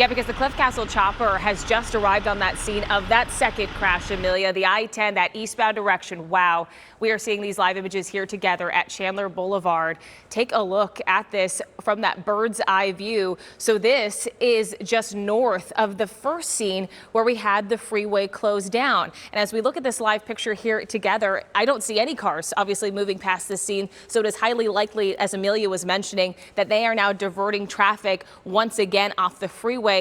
Yeah, because the Cliff Castle chopper has just arrived on that scene of that second crash, Amelia, the I-10, that eastbound direction. Wow. We are seeing these live images here together at Chandler Boulevard. Take a look at this from that bird's eye view. So this is just north of the first scene where we had the freeway closed down. And as we look at this live picture here together, I don't see any cars obviously moving past this scene. So it is highly likely, as Amelia was mentioning, that they are now diverting traffic once again off the freeway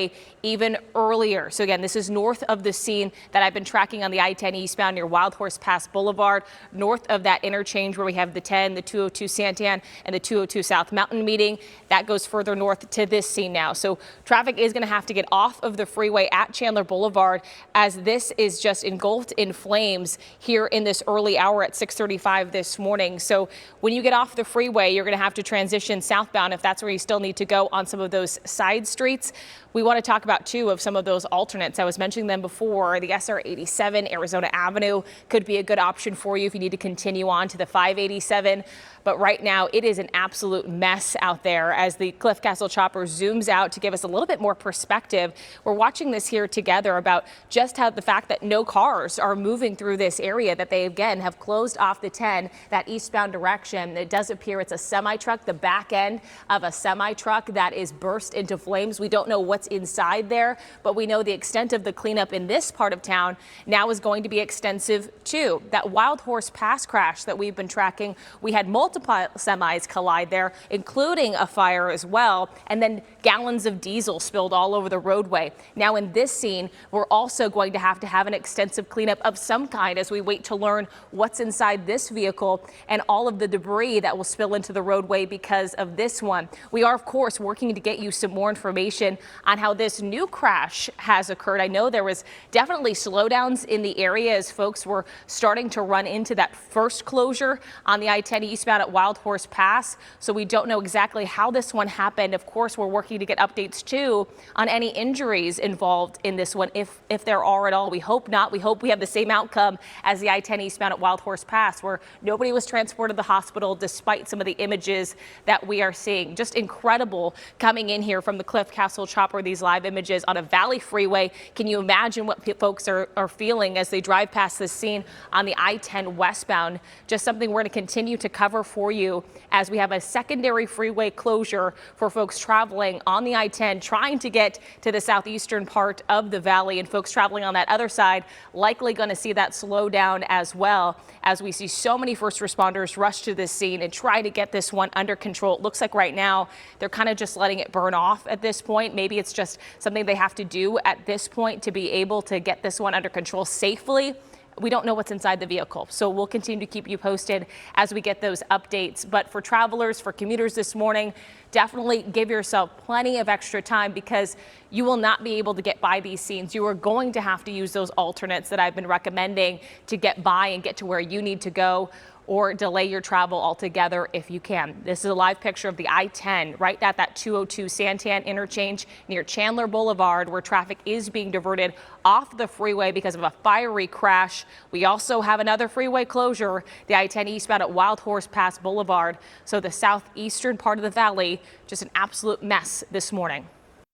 even earlier. So again, this is north of the scene that I've been tracking on the I-10 eastbound near Wild Horse Pass Boulevard, north of that interchange where we have the 10, the 202 Santan, and the 202 South Mountain meeting. That goes further north to this scene now. So traffic is going to have to get off of the freeway at Chandler Boulevard as this is just engulfed in flames here in this early hour at 6:35 this morning. So when you get off the freeway, you're going to have to transition southbound if that's where you still need to go on some of those side streets. We want to talk about two of some of those alternates. I was mentioning them before. The SR87 Arizona Avenue could be a good option for you if you need to continue on to the 587. But right now it is an absolute mess out there as the Cliff Castle chopper zooms out to give us a little bit more perspective. We're watching this here together about just how the fact that no cars are moving through this area, that they again have closed off the 10, that eastbound direction. It does appear it's a semi truck, the back end of a semi truck that is burst into flames. We don't know what's inside there, but we know the extent of the cleanup in this part of town now is going to be extensive too. That Wild Horse Pass crash that we've been tracking, we had multiple semis collide there, including a fire as well, and then gallons of diesel spilled all over the roadway. Now in this scene, we're also going to have an extensive cleanup of some kind as we wait to learn what's inside this vehicle and all of the debris that will spill into the roadway because of this one. We are, of course, working to get you some more information on how this new crash has occurred. I know there was definitely slowdowns in the area as folks were starting to run into that first closure on the I-10 eastbound at Wild Horse Pass. So we don't know exactly how this one happened. Of course, we're working to get updates too on any injuries involved in this one, if there are at all. We hope not. We hope we have the same outcome as the I-10 eastbound at Wild Horse Pass, where nobody was transported to the hospital despite some of the images that we are seeing. Just incredible coming in here from the Cliff Castle chopper, these live images on a valley freeway. Can you imagine what folks are feeling as they drive past this scene on the I-10 westbound? Just something we're going to continue to cover for you as we have a secondary freeway closure for folks traveling on the I-10 trying to get to the southeastern part of the valley, and folks traveling on that other side likely going to see that slow down as well as we see so many first responders rush to this scene and try to get this one under control. It looks like right now they're kind of just letting it burn off at this point. Maybe it's just something they have to do at this point to be able to get this one under control safely. We don't know what's inside the vehicle, so we'll continue to keep you posted as we get those updates. But for travelers, for commuters this morning, definitely give yourself plenty of extra time because you will not be able to get by these scenes. You are going to have to use those alternates that I've been recommending to get by and get to where you need to go, or delay your travel altogether if you can. This is a live picture of the I-10 right at that 202 Santan interchange near Chandler Boulevard, where traffic is being diverted off the freeway because of a fiery crash. We also have another freeway closure, the I-10 eastbound at Wild Horse Pass Boulevard. So the southeastern part of the valley, just an absolute mess this morning.